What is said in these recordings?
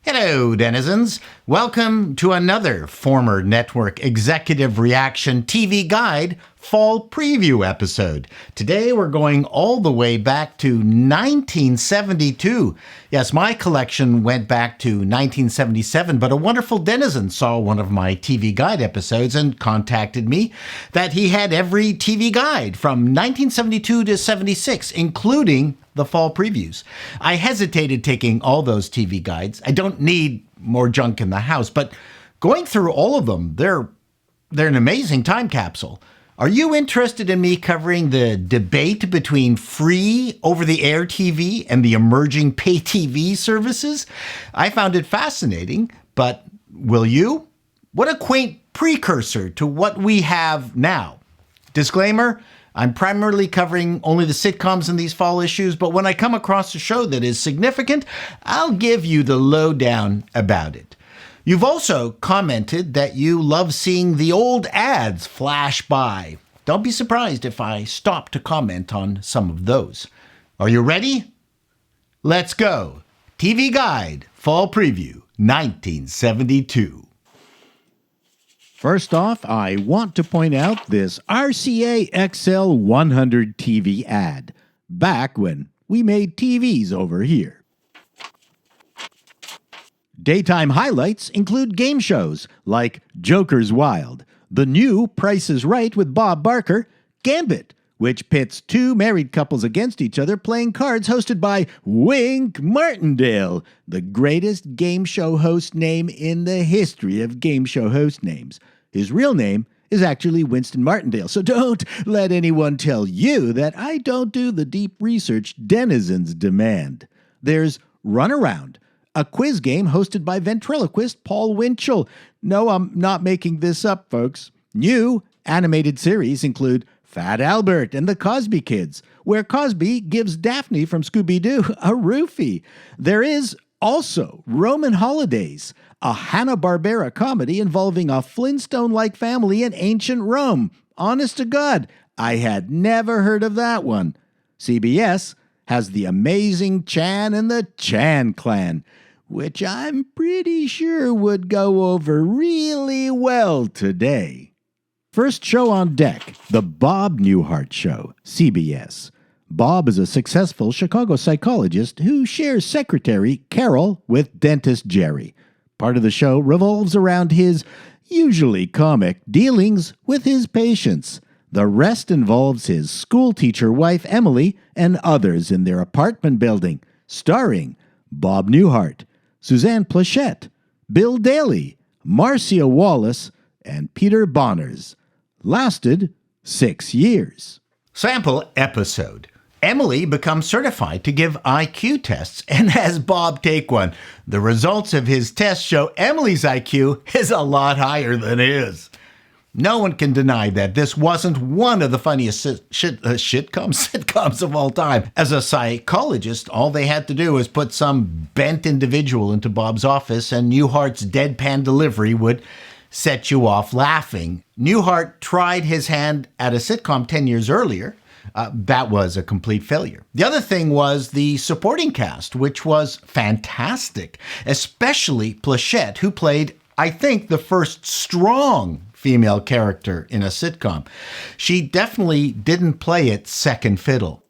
Hello, denizens. Welcome to another former network executive reaction TV guide fall preview episode. Today we're going all the way back to 1972. Yes, my collection went back to 1977, but a wonderful denizen saw one of my TV guide episodes and contacted me that he had every TV guide from 1972 to 76, including the fall previews. I hesitated taking all those TV guides. I don't need more junk in the house, but going through all of them, they're an amazing time capsule. Are you interested in me covering the debate between free over-the-air TV and the emerging pay TV services? I found it fascinating, but will you? What a quaint precursor to what we have now. Disclaimer, I'm primarily covering only the sitcoms in these fall issues, but when I come across a show that is significant, I'll give you the lowdown about it. You've also commented that you love seeing the old ads flash by. Don't be surprised if I stop to comment on some of those. Are you ready? Let's go. TV Guide, Fall Preview, 1972. First off, I want to point out this RCA XL 100 TV ad, back when we made TVs over here. Daytime highlights include game shows like Joker's Wild, the new Price is Right with Bob Barker, Gambit, which pits two married couples against each other playing cards, hosted by Wink Martindale, the greatest game show host name in the history of game show host names. His real name is actually Winston Martindale, so don't let anyone tell you that I don't do the deep research denizens demand. There's Runaround, a quiz game hosted by ventriloquist Paul Winchell. No, I'm not making this up, folks. New animated series include Fat Albert and the Cosby Kids, where Cosby gives Daphne from Scooby-Doo a roofie. There is also Roman Holidays, a Hanna-Barbera comedy involving a Flintstone-like family in ancient Rome. Honest to God, I had never heard of that one. CBS has The Amazing Chan and the Chan Clan, which I'm pretty sure would go over really well today. First show on deck, The Bob Newhart Show, CBS. Bob is a successful Chicago psychologist who shares secretary Carol with dentist Jerry. Part of the show revolves around his, usually comic, dealings with his patients. The rest involves his schoolteacher wife Emily and others in their apartment building, starring Bob Newhart, Suzanne Plachette, Bill Daly, Marcia Wallace, and Peter Bonners. Lasted 6 years. Sample episode. Emily becomes certified to give IQ tests and has Bob take one. The results of his test show Emily's IQ is a lot higher than his. No one can deny that this wasn't one of the funniest sitcoms of all time. As a psychologist, all they had to do was put some bent individual into Bob's office and Newhart's deadpan delivery would set you off laughing. Newhart tried his hand at a sitcom 10 years earlier. That was a complete failure. The other thing was the supporting cast, which was fantastic, especially Plachette, who played, I think, the first strong female character in a sitcom. She definitely didn't play it second fiddle.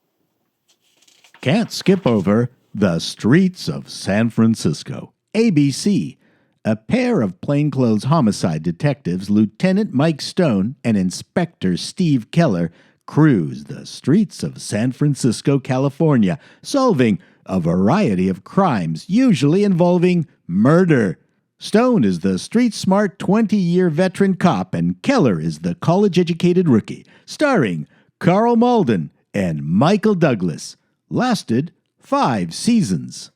Can't skip over The Streets of San Francisco, ABC. A pair of plainclothes homicide detectives, Lieutenant Mike Stone and Inspector Steve Keller, cruise the streets of San Francisco, California, solving a variety of crimes, usually involving murder. Stone is the street-smart 20-year veteran cop, and Keller is the college-educated rookie, starring Carl Malden and Michael Douglas. Lasted 5 seasons.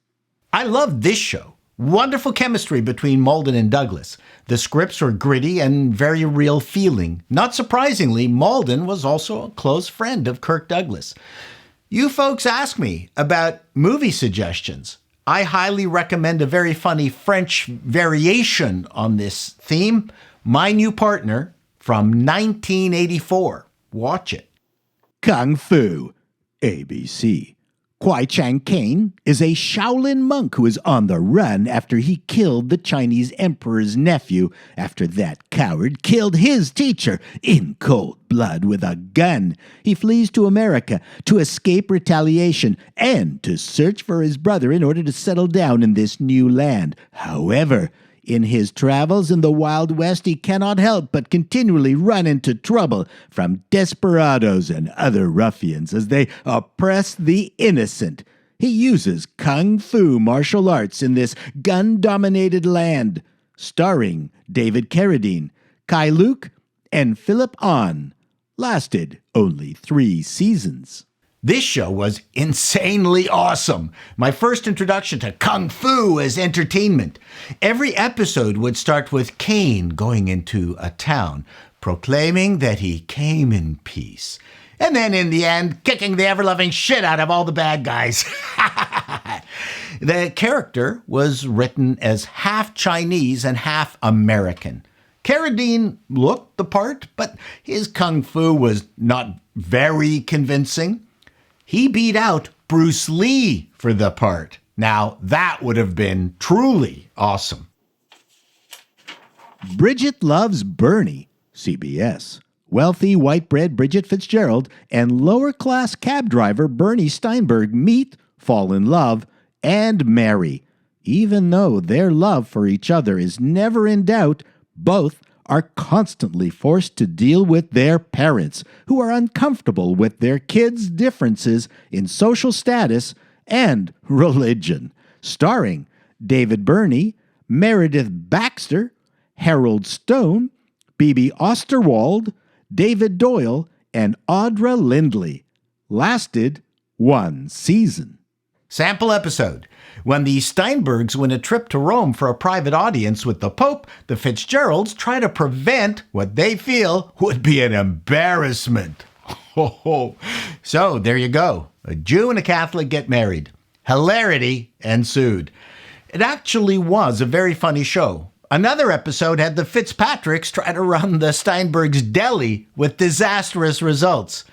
I loved this show. Wonderful chemistry between Malden and Douglas. The scripts were gritty and very real feeling. Not surprisingly, Malden was also a close friend of Kirk Douglas. You folks ask me about movie suggestions. I highly recommend a very funny French variation on this theme, My New Partner, from 1984. Watch it. Kung Fu, ABC. Kwai Chang Caine is a Shaolin monk who is on the run after he killed the Chinese emperor's nephew after that coward killed his teacher in cold blood with a gun. He flees to America to escape retaliation and to search for his brother in order to settle down in this new land. However, in his travels in the Wild West, he cannot help but continually run into trouble from desperados and other ruffians as they oppress the innocent. He uses kung fu martial arts in this gun-dominated land, starring David Carradine, Kai Luke, and Philip Ahn. Lasted only 3 seasons. This show was insanely awesome. My first introduction to Kung Fu as entertainment. Every episode would start with Caine going into a town, proclaiming that he came in peace. And then in the end, kicking the ever-loving shit out of all the bad guys. The character was written as half Chinese and half American. Carradine looked the part, but his Kung Fu was not very convincing. He beat out Bruce Lee for the part. Now, that would have been truly awesome. Bridget Loves Bernie, CBS. Wealthy, white-bread Bridget Fitzgerald and lower-class cab driver Bernie Steinberg meet, fall in love, and marry. Even though their love for each other is never in doubt, both are constantly forced to deal with their parents, who are uncomfortable with their kids' differences in social status and religion. Starring David Burney, Meredith Baxter, Harold Stone, Bebe Osterwald, David Doyle, and Audra Lindley. Lasted 1 season. Sample episode. When the Steinbergs win a trip to Rome for a private audience with the Pope, the Fitzgeralds try to prevent what they feel would be an embarrassment. So there you go. A Jew and a Catholic get married. Hilarity ensued. It actually was a very funny show. Another episode had the Fitzpatricks try to run the Steinbergs' deli with disastrous results.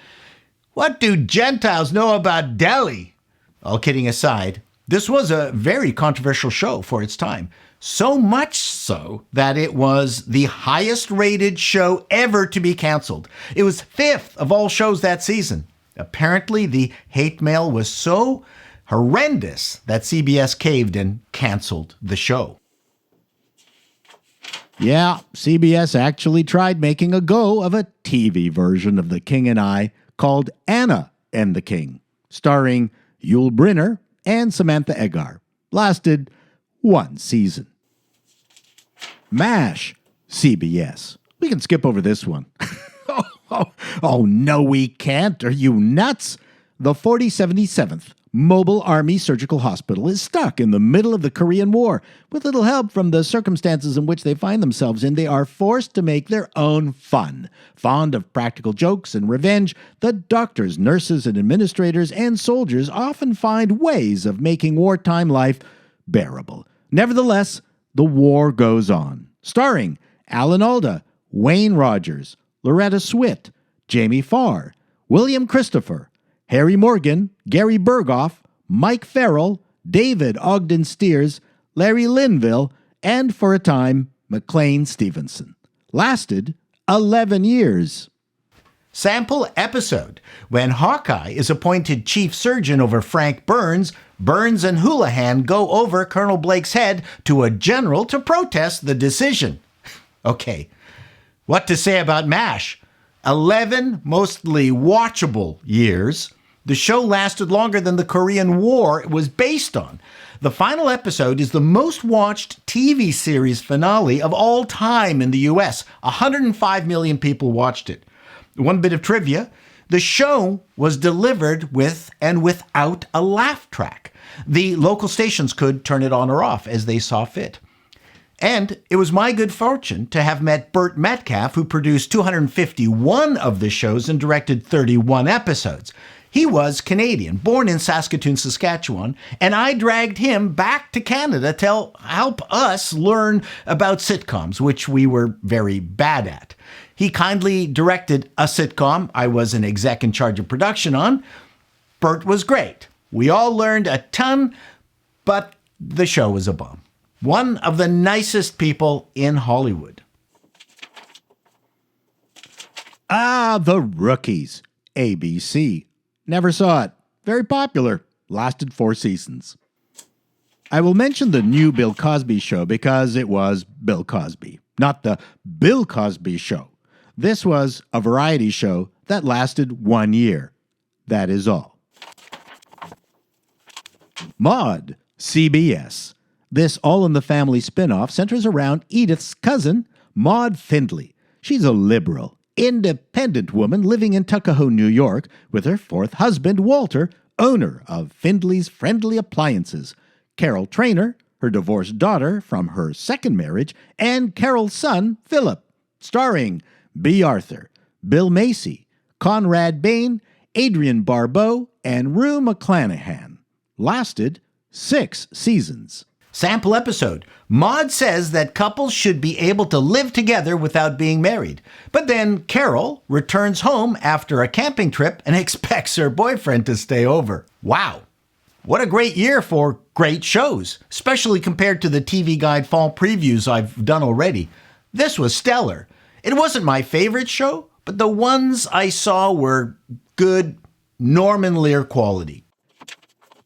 What do Gentiles know about deli? All kidding aside, this was a very controversial show for its time. So much so that it was the highest rated show ever to be canceled. It was 5th of all shows that season. Apparently, the hate mail was so horrendous that CBS caved and canceled the show. Yeah, CBS actually tried making a go of a TV version of The King and I called Anna and the King, starring Yul Brynner and Samantha Eggar. Lasted 1 season. M.A.S.H, CBS. We can skip over this one. Oh, no, we can't. Are you nuts? The 4077th Mobile Army Surgical Hospital is stuck in the middle of the Korean War. With little help from the circumstances in which they find themselves in, they are forced to make their own fun. Fond of practical jokes and revenge, the doctors, nurses, and administrators and soldiers often find ways of making wartime life bearable. Nevertheless, the war goes on. Starring Alan Alda, Wayne Rogers, Loretta Swit, Jamie Farr, William Christopher, Harry Morgan, Gary Berghoff, Mike Farrell, David Ogden Steers, Larry Linville, and for a time, McLean Stevenson. Lasted 11 years. Sample episode. When Hawkeye is appointed chief surgeon over Frank Burns, Burns and Houlihan go over Colonel Blake's head to a general to protest the decision. Okay, what to say about M.A.S.H? 11 mostly watchable years. The show lasted longer than the Korean War it was based on. The final episode is the most watched TV series finale of all time in the U.S. 105 million people watched it. One bit of trivia, the show was delivered with and without a laugh track. The local stations could turn it on or off as they saw fit. And it was my good fortune to have met Burt Metcalf, who produced 251 of the shows and directed 31 episodes. He was Canadian, born in Saskatoon, Saskatchewan, and I dragged him back to Canada to help us learn about sitcoms, which we were very bad at. He kindly directed a sitcom I was an exec in charge of production on. Burt was great. We all learned a ton, but the show was a bomb. One of the nicest people in Hollywood. The Rookies. ABC. Never saw it. Very popular. Lasted 4 seasons. I will mention the new Bill Cosby show because it was Bill Cosby, not the Bill Cosby show. This was a variety show that lasted 1 year. That is all. Maude, CBS. This All in the Family spinoff centers around Edith's cousin, Maude Findlay. She's a liberal, independent woman living in Tuckahoe, New York, with her 4th husband, Walter, owner of Findlay's Friendly Appliances, Carol Trainer, her divorced daughter from her 2nd marriage, and Carol's son, Philip, starring B. Arthur, Bill Macy, Conrad Bain, Adrienne Barbeau, and Rue McClanahan. Lasted 6 seasons. Sample episode. Maude says that couples should be able to live together without being married. But then Carol returns home after a camping trip and expects her boyfriend to stay over. Wow. What a great year for great shows, especially compared to the TV Guide fall previews I've done already. This was stellar. It wasn't my favorite show, but the ones I saw were good Norman Lear quality.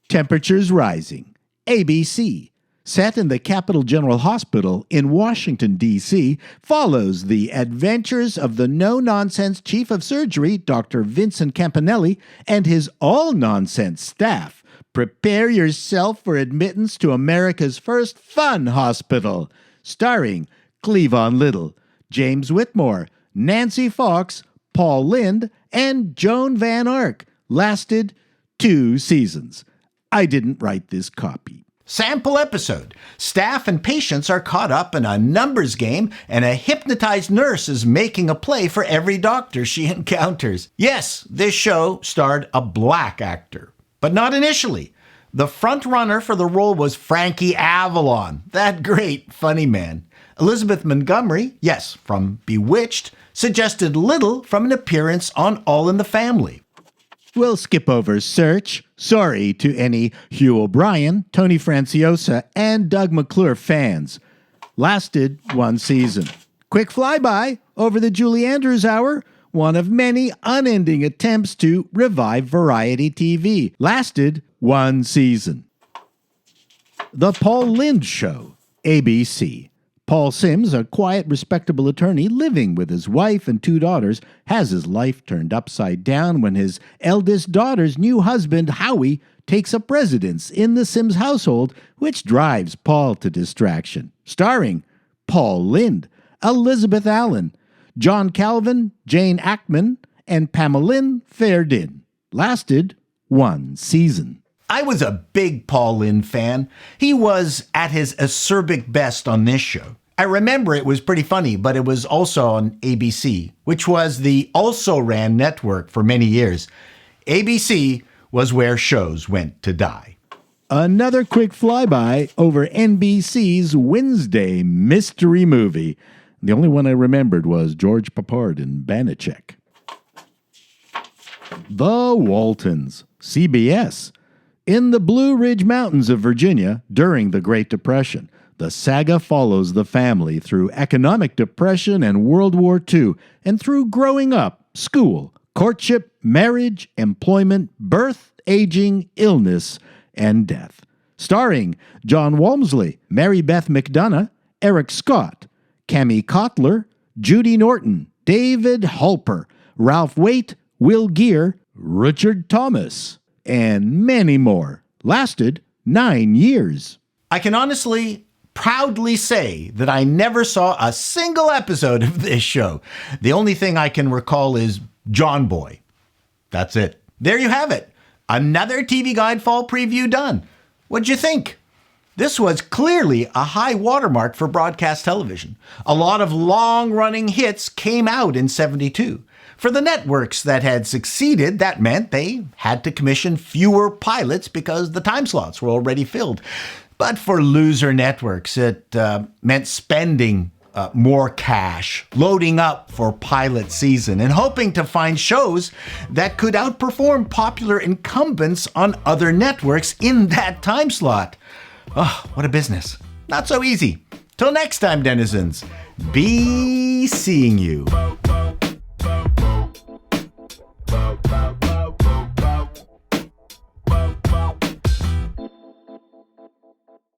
Temperatures Rising. ABC. Set in the Capitol General Hospital in Washington, D.C., follows the adventures of the no-nonsense chief of surgery, Dr. Vincent Campanelli, and his all-nonsense staff. Prepare yourself for admittance to America's first fun hospital. Starring Cleavon Little, James Whitmore, Nancy Fox, Paul Lynde, and Joan Van Ark. Lasted 2 seasons. I didn't write this copy. Sample episode. Staff and patients are caught up in a numbers game, and a hypnotized nurse is making a play for every doctor she encounters. Yes, this show starred a black actor, but not initially. The front runner for the role was Frankie Avalon, that great funny man. Elizabeth Montgomery, yes, from Bewitched, suggested Little from an appearance on All in the Family. We'll skip over Search. Sorry to any Hugh O'Brien, Tony Franciosa, and Doug McClure fans. Lasted 1 season. Quick flyby over the Julie Andrews Hour, one of many unending attempts to revive variety TV. Lasted 1 season. The Paul Lynde Show, ABC. Paul Sims, a quiet, respectable attorney living with his wife and 2 daughters, has his life turned upside down when his eldest daughter's new husband, Howie, takes up residence in the Sims household, which drives Paul to distraction. Starring Paul Lynde, Elizabeth Allen, John Calvin, Jane Ackman, and Pamelyn Fairden. Lasted 1 season. I was a big Paul Lynde fan. He was at his acerbic best on this show. I remember it was pretty funny, but it was also on ABC, which was the also-ran network for many years. ABC was where shows went to die. Another quick flyby over NBC's Wednesday mystery movie. The only one I remembered was George Papard in Banachek. The Waltons, CBS. In the Blue Ridge Mountains of Virginia during the Great Depression, the saga follows the family through economic depression and World War II, and through growing up, school, courtship, marriage, employment, birth, aging, illness, and death. Starring John Walmsley, Mary Beth McDonough, Eric Scott, Cammie Kotler, Judy Norton, David Halper, Ralph Waite, Will Geer, Richard Thomas, and many more. Lasted 9 years. I can honestly, proudly say that I never saw a single episode of this show. The only thing I can recall is John Boy. That's it. There you have it. Another TV Guide fall preview done. What'd you think? This was clearly a high watermark for broadcast television. A lot of long-running hits came out in '72. For the networks that had succeeded, that meant they had to commission fewer pilots because the time slots were already filled. But for loser networks, it meant spending more cash, loading up for pilot season, and hoping to find shows that could outperform popular incumbents on other networks in that time slot. Oh, what a business. Not so easy. Till next time, denizens, be seeing you.